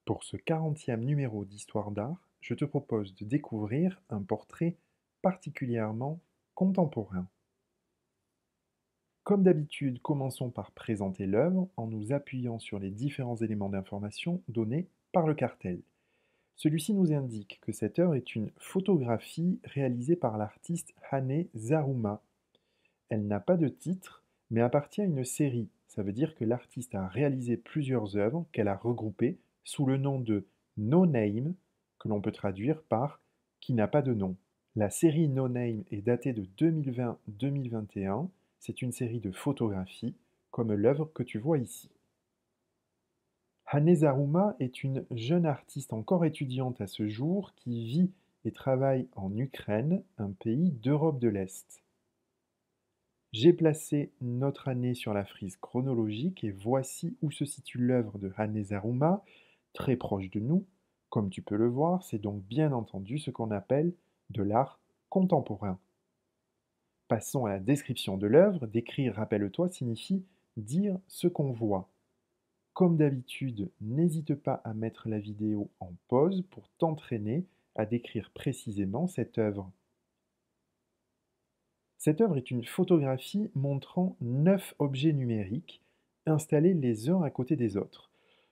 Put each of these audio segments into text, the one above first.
Pour ce 40e numéro d'Histoire d'art, je te propose de découvrir un portrait particulièrement contemporain. Comme d'habitude, commençons par présenter l'œuvre en nous appuyant sur les différents éléments d'information donnés par le cartel. Celui-ci nous indique que cette œuvre est une photographie réalisée par l'artiste Hane Zaruma. Elle n'a pas de titre, mais appartient à une série. Ça veut dire que l'artiste a réalisé plusieurs œuvres qu'elle a regroupées sous le nom de No Name, que l'on peut traduire par qui n'a pas de nom. La série No Name est datée de 2020-2021. C'est une série de photographies, comme l'œuvre que tu vois ici. Hane Zaruma est une jeune artiste encore étudiante à ce jour qui vit et travaille en Ukraine, un pays d'Europe de l'Est. J'ai placé notre année sur la frise chronologique et voici où se situe l'œuvre de Hane Zaruma, très proche de nous. Comme tu peux le voir, c'est donc bien entendu ce qu'on appelle de l'art contemporain. Passons à la description de l'œuvre. Décrire, rappelle-toi, signifie dire ce qu'on voit. Comme d'habitude, n'hésite pas à mettre la vidéo en pause pour t'entraîner à décrire précisément cette œuvre. Cette œuvre est une photographie montrant 9 objets numériques installés les uns à côté des autres.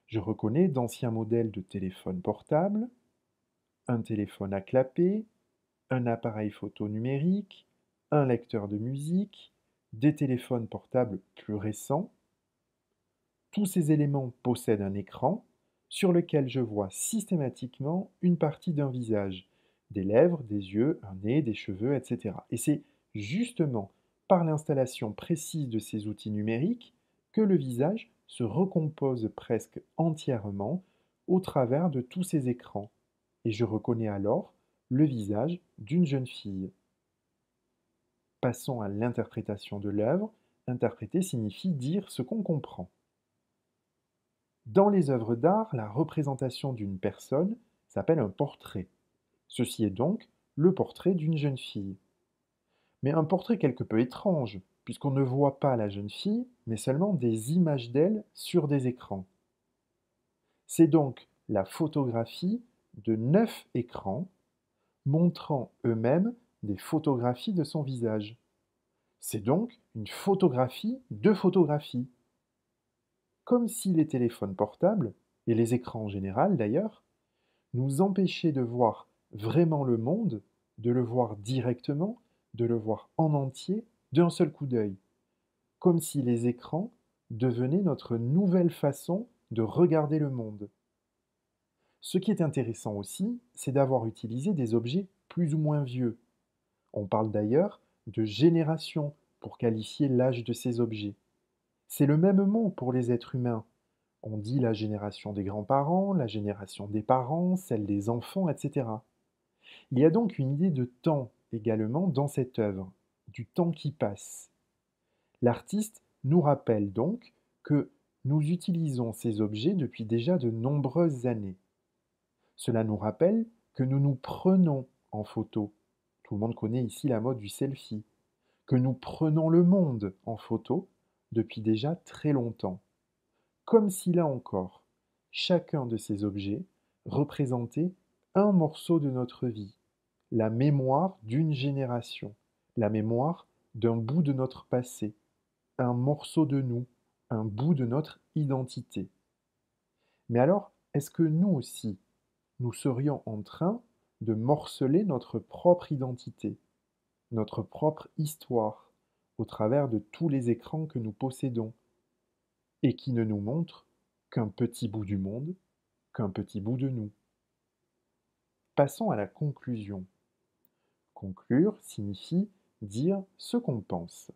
Je reconnais d'anciens modèles de téléphones portables, un téléphone à clapet, un appareil photo numérique, un lecteur de musique, des téléphones portables plus récents. Tous ces éléments possèdent un écran sur lequel je vois systématiquement une partie d'un visage, des lèvres, des yeux, un nez, des cheveux, etc. Et c'est justement par l'installation précise de ces outils numériques que le visage se recompose presque entièrement au travers de tous ces écrans. Et je reconnais alors le visage d'une jeune fille. Passons à l'interprétation de l'œuvre. Interpréter signifie dire ce qu'on comprend. Dans les œuvres d'art, la représentation d'une personne s'appelle un portrait. Ceci est donc le portrait d'une jeune fille. Mais un portrait quelque peu étrange, puisqu'on ne voit pas la jeune fille, mais seulement des images d'elle sur des écrans. C'est donc la photographie de 9 écrans montrant eux-mêmes des photographies de son visage. C'est donc une photographie de photographie. Comme si les téléphones portables, et les écrans en général d'ailleurs, nous empêchaient de voir vraiment le monde, de le voir directement, de le voir en entier, d'un seul coup d'œil. Comme si les écrans devenaient notre nouvelle façon de regarder le monde. Ce qui est intéressant aussi, c'est d'avoir utilisé des objets plus ou moins vieux. On parle d'ailleurs de génération pour qualifier l'âge de ces objets. C'est le même mot pour les êtres humains. On dit la génération des grands-parents, la génération des parents, celle des enfants, etc. Il y a donc une idée de temps également dans cette œuvre, du temps qui passe. L'artiste nous rappelle donc que nous utilisons ces objets depuis déjà de nombreuses années. Cela nous rappelle que nous nous prenons en photo. Tout le monde connaît ici la mode du selfie. Que nous prenons le monde en photo depuis déjà très longtemps. Comme si là encore, chacun de ces objets représentait un morceau de notre vie, la mémoire d'une génération, la mémoire d'un bout de notre passé, un morceau de nous, un bout de notre identité. Mais alors, est-ce que nous aussi, nous serions en train de morceler notre propre identité, notre propre histoire, au travers de tous les écrans que nous possédons, et qui ne nous montrent qu'un petit bout du monde, qu'un petit bout de nous? Passons à la conclusion. Conclure signifie dire ce qu'on pense.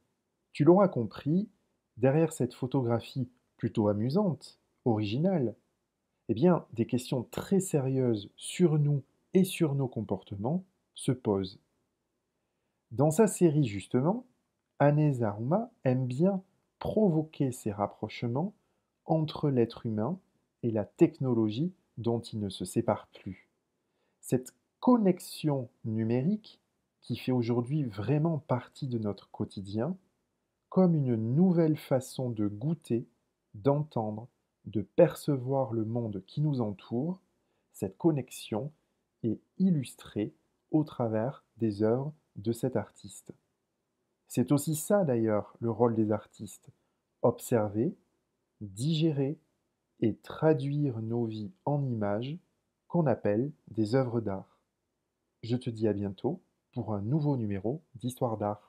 Tu l'auras compris, derrière cette photographie plutôt amusante, originale, eh bien, des questions très sérieuses sur nous et sur nos comportements se posent. Dans sa série, justement, Hane Zaruma aime bien provoquer ces rapprochements entre l'être humain et la technologie dont il ne se sépare plus. Cette connexion numérique qui fait aujourd'hui vraiment partie de notre quotidien, comme une nouvelle façon de goûter, d'entendre, de percevoir le monde qui nous entoure, cette connexion est illustrée au travers des œuvres de cet artiste. C'est aussi ça d'ailleurs le rôle des artistes, observer, digérer et traduire nos vies en images qu'on appelle des œuvres d'art. Je te dis à bientôt pour un nouveau numéro d'Histoire d'art.